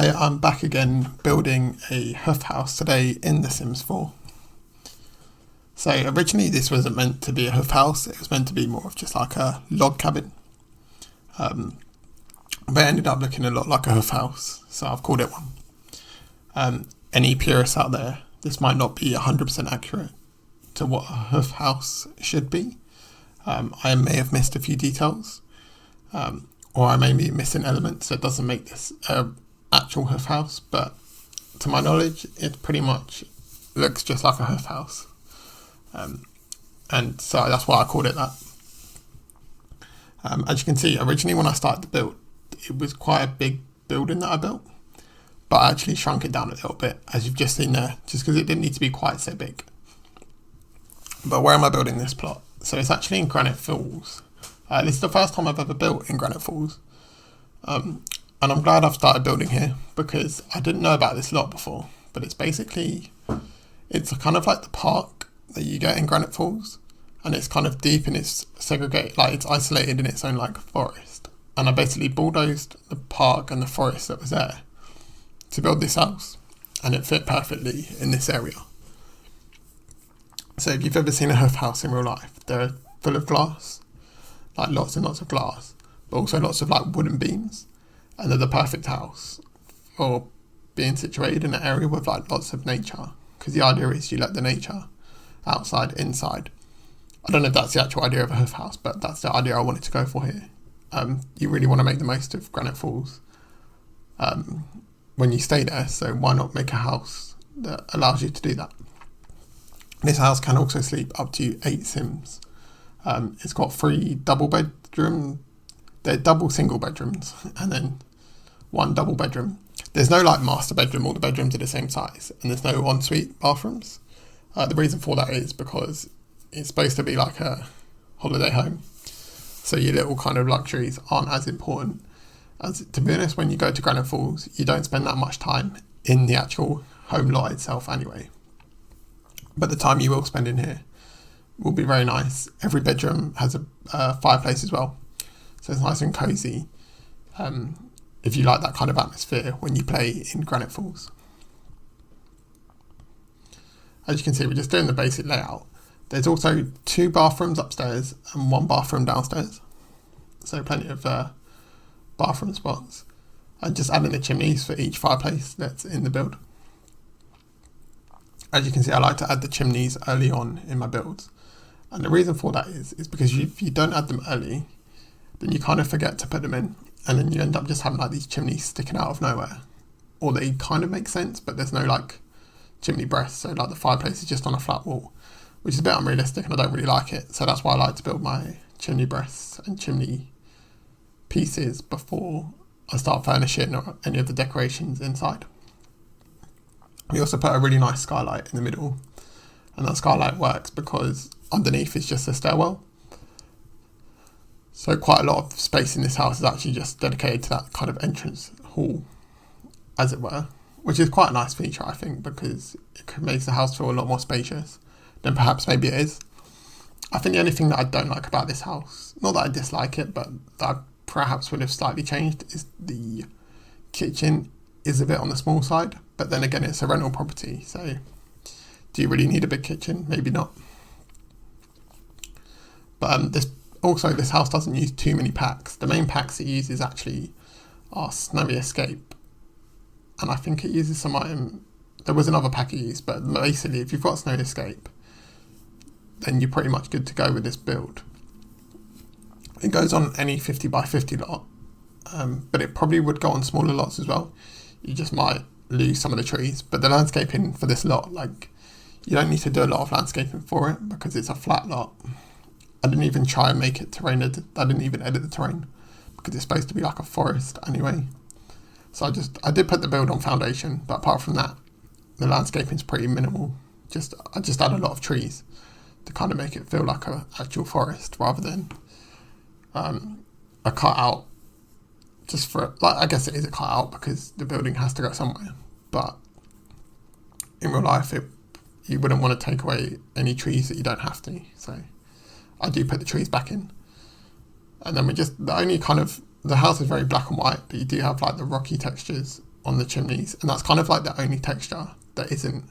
Hi, I'm back again building a Huf House today in The Sims 4. So originally this wasn't meant to be a Huf House, it was meant to be more of just like a log cabin. But it ended up looking a lot like a Huf House, so I've called it one. Any purists out there, this might not be 100% accurate to what a Huf House should be. I may have missed a few details, or I may be missing elements that doesn't make this actual Huf House, but to my knowledge it pretty much looks just like a Huf House, and so that's why I called it that. As you can see, originally when I started the build it was quite a big building that I built, but I actually shrunk it down a little bit, as you've just seen there, just because it didn't need to be quite so big. But where am I building this plot? So it's actually in Granite Falls. This is the first time I've ever built in Granite Falls. And I'm glad I've started building here because I didn't know about this lot before, but it's kind of like the park that you get in Granite Falls, and it's kind of deep and it's segregated, like it's isolated in its own like forest. And I basically bulldozed the park and the forest that was there to build this house, and it fit perfectly in this area. So if you've ever seen a Huf House in real life, they're full of glass, like lots and lots of glass, but also lots of like wooden beams. And they're the perfect house for being situated in an area with like lots of nature, because the idea is you let the nature outside, inside. I don't know if that's the actual idea of a Huf House, but that's the idea I wanted to go for here. You really want to make the most of Granite Falls when you stay there, so why not make a house that allows you to do that? This house can also sleep up to 8 Sims. It's got 3 double bedroom, they're double single bedrooms, and then 1 double bedroom. There's no like master bedroom, all the bedrooms are the same size, and there's no ensuite bathrooms. The reason for that is because it's supposed to be like a holiday home, so your little kind of luxuries aren't as important. As to be honest, when you go to Granite Falls, you don't spend that much time in the actual home lot itself anyway. But the time you will spend in here will be very nice. Every bedroom has a fireplace as well, so it's nice and cozy. If you like that kind of atmosphere when you play in Granite Falls. As you can see, we're just doing the basic layout. There's also 2 bathrooms upstairs and 1 bathroom downstairs, so plenty of bathroom spots. And just adding the chimneys for each fireplace that's in the build. As you can see, I like to add the chimneys early on in my builds, and the reason for that is because if you don't add them early, then you kind of forget to put them in, and then you end up just having like these chimneys sticking out of nowhere, or they kind of make sense but there's no like chimney breast, so like the fireplace is just on a flat wall, which is a bit unrealistic and I don't really like it. So that's why I like to build my chimney breasts and chimney pieces before I start furnishing or any of the decorations inside. We also put a really nice skylight in the middle, and that skylight works because underneath is just a stairwell. So quite a lot of space in this house is actually just dedicated to that kind of entrance hall, as it were, which is quite a nice feature, I think, because it makes the house feel a lot more spacious than perhaps maybe it is. I think the only thing that I don't like about this house, not that I dislike it, but that I perhaps would have slightly changed, is the kitchen is a bit on the small side, but then again it's a rental property, so do you really need a big kitchen? Maybe not. But this house doesn't use too many packs. The main packs it uses actually are Snowy Escape, and I think it uses some item. There was another pack it used, but basically if you've got Snowy Escape, then you're pretty much good to go with this build. It goes on any 50 by 50 lot, but it probably would go on smaller lots as well. You just might lose some of the trees, but the landscaping for this lot, like, you don't need to do a lot of landscaping for it because it's a flat lot. I didn't even try and make it terrained. I didn't even edit the terrain because it's supposed to be like a forest anyway. So I did put the build on foundation, but apart from that, the landscaping's pretty minimal. I just add a lot of trees to kind of make it feel like an actual forest rather than a cutout. Just for, like, I guess it is a cutout because the building has to go somewhere, but in real life you wouldn't want to take away any trees that you don't have to, so I do put the trees back in. And then the house is very black and white, but you do have like the rocky textures on the chimneys, and that's kind of like the only texture that isn't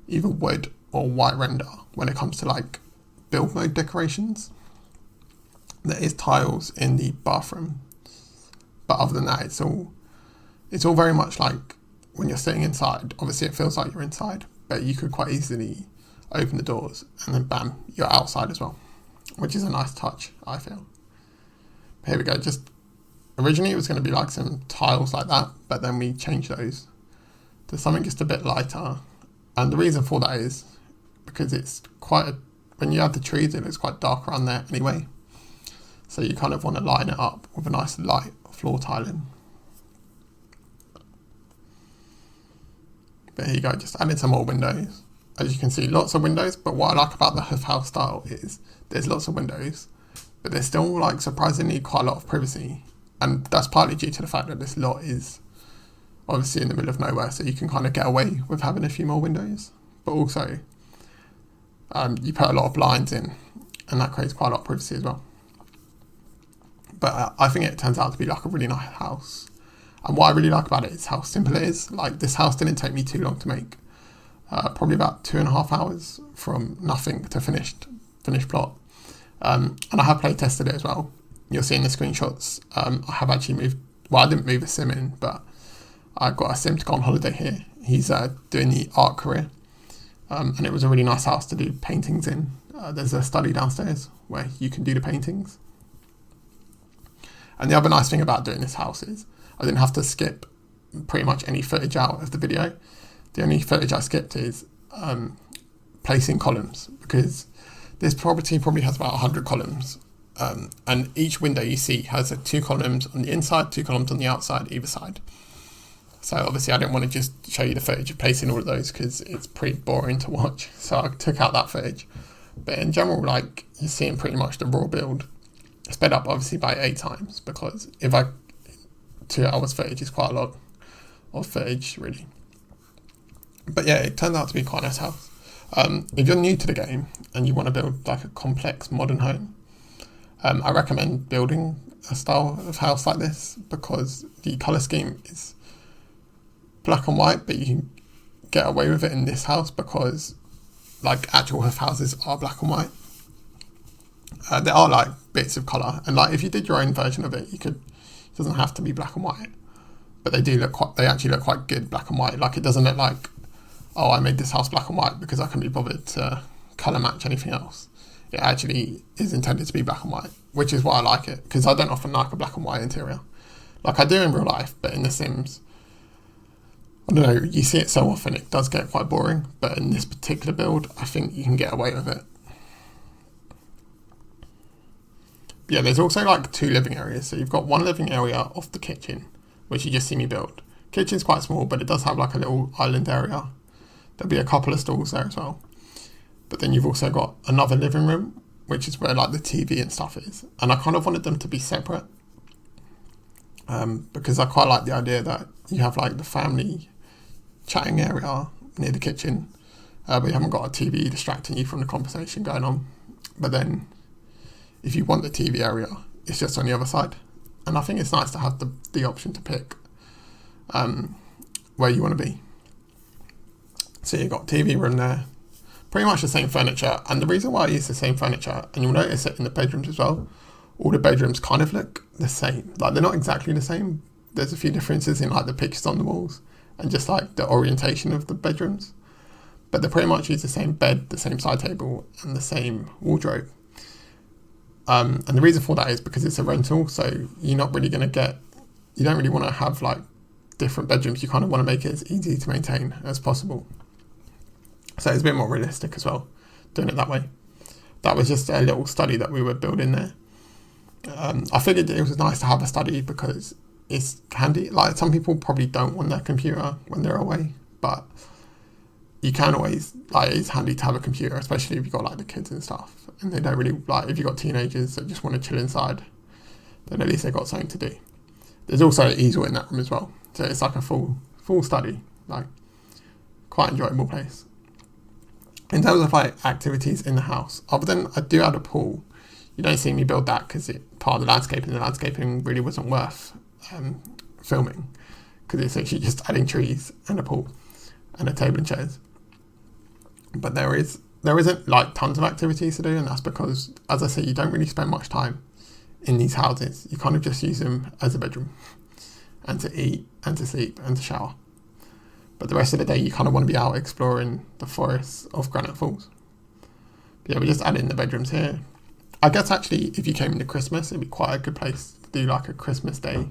either wood or white render when it comes to like build mode decorations. There is tiles in the bathroom, but other than that, it's all very much like when you're sitting inside. Obviously it feels like you're inside, but you could quite easily open the doors and then bam, you're outside as well, which is a nice touch, I feel. But here we go. Just originally it was going to be like some tiles like that, but then we changed those to something just a bit lighter. And the reason for that is because it's when you add the trees, it looks quite dark around there anyway. So you kind of want to line it up with a nice light floor tiling. But here you go, just adding some more windows. As you can see, lots of windows, but what I like about the Huf Haus style is there's lots of windows, but there's still like surprisingly quite a lot of privacy. And that's partly due to the fact that this lot is obviously in the middle of nowhere, so you can kind of get away with having a few more windows. But also, you put a lot of blinds in, and that creates quite a lot of privacy as well. But I think it turns out to be like a really nice house. And what I really like about it is how simple it is. Like, this house didn't take me too long to make. Probably about 2.5 hours from nothing to finished plot. And I have play tested it as well. You'll see in the screenshots, I have actually moved, well, I didn't move a sim in, but I got a sim to go on holiday here. He's doing the art career. And it was a really nice house to do paintings in. There's a study downstairs where you can do the paintings. And the other nice thing about doing this house is I didn't have to skip pretty much any footage out of the video. The only footage I skipped is placing columns, because this property probably has about 100 columns. And each window you see has 2 columns on the inside, 2 columns on the outside, either side. So obviously I didn't want to just show you the footage of placing all of those because it's pretty boring to watch. So I took out that footage. But in general, like, you're seeing pretty much the raw build sped up obviously by 8 times, because 2 hours footage is quite a lot of footage really. But yeah, it turned out to be quite a nice house. If you're new to the game and you want to build like a complex modern home, I recommend building a style of house like this, because the colour scheme is black and white, but you can get away with it in this house because like actual Huf houses are black and white. There are like bits of colour, and like if you did your own version of it, it doesn't have to be black and white, but they actually look quite good black and white. Like, it doesn't look like, oh, I made this house black and white because I couldn't be bothered to colour match anything else. It actually is intended to be black and white, which is why I like it, because I don't often like a black and white interior. Like I do in real life, but in The Sims, I don't know, you see it so often it does get quite boring, but in this particular build, I think you can get away with it. Yeah, there's also like 2 living areas. So you've got one living area off the kitchen, which you just see me build. Kitchen's quite small, but it does have like a little island area. There'll be a couple of stalls there as well. But then you've also got another living room, which is where like the TV and stuff is. And I kind of wanted them to be separate, because I quite like the idea that you have like the family chatting area near the kitchen, but you haven't got a TV distracting you from the conversation going on. But then if you want the TV area, it's just on the other side. And I think it's nice to have the option to pick where you want to be. So you've got TV room there, pretty much the same furniture. And the reason why I use the same furniture, and you'll notice it in the bedrooms as well, all the bedrooms kind of look the same. Like, they're not exactly the same. There's a few differences in like the pictures on the walls and just like the orientation of the bedrooms. But they pretty much use the same bed, the same side table, and the same wardrobe. And the reason for that is because it's a rental, so you're not really going to you don't really want to have like different bedrooms. You kind of want to make it as easy to maintain as possible. So it's a bit more realistic as well, doing it that way. That was just a little study that we were building there. I figured it was nice to have a study because it's handy. Like, some people probably don't want their computer when they're away, but you can always, like, it's handy to have a computer, especially if you've got like the kids and stuff, and they don't really, like, if you've got teenagers that just want to chill inside, then at least they've got something to do. There's also an easel in that room as well, so it's like a full study, like, quite enjoyable place. In terms of like activities in the house, other than I do add a pool, you don't see me build that because it's part of the landscaping. The landscaping really wasn't worth filming, because it's actually just adding trees and a pool and a table and chairs. But there isn't like tons of activities to do, and that's because, as I say, you don't really spend much time in these houses. You kind of just use them as a bedroom and to eat and to sleep and to shower. But the rest of the day you kind of want to be out exploring the forests of Granite Falls. But yeah, we just added in the bedrooms here. I guess actually if you came into Christmas, it'd be quite a good place to do like a Christmas Day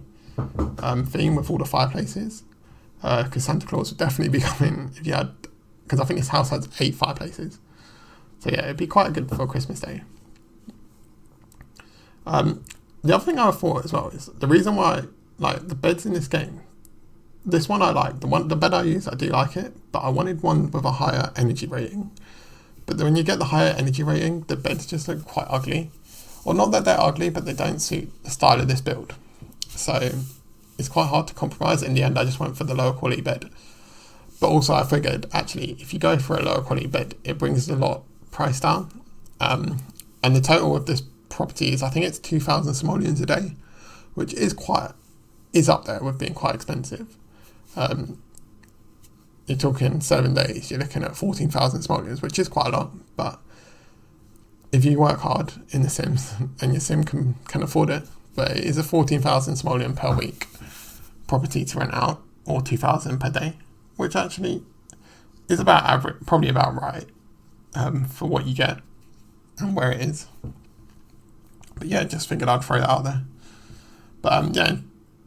theme with all the fireplaces. Because Santa Claus would definitely be coming if you had, because I think this house has 8 fireplaces. So yeah, it'd be quite good for Christmas Day. The other thing I thought as well is the reason why, like, the beds in this game, this one I like, the bed I use, I do like it, but I wanted one with a higher energy rating. But then when you get the higher energy rating, the beds just look quite ugly. Or not that they're ugly, but they don't suit the style of this build. So it's quite hard to compromise. In the end, I just went for the lower quality bed. But also I figured, actually, if you go for a lower quality bed, it brings the lot price down. And the total of this property is, I think it's 2,000 simoleons a day, which is up there with being quite expensive. You're talking 7 days, you're looking at 14,000 simoleons, which is quite a lot. But if you work hard in the Sims, and your Sim can afford it, but it is a 14,000 simoleon per week property to rent out, or 2,000 per day, which actually is about average, probably about right for what you get and where it is. But yeah, just figured I'd throw that out there. But yeah,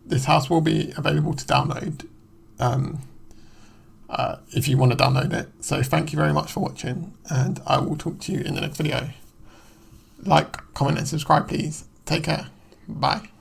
this house will be available to download if you want to download it. So thank you very much for watching, and I will talk to you in the next video. Like, comment and subscribe please. Take care. Bye.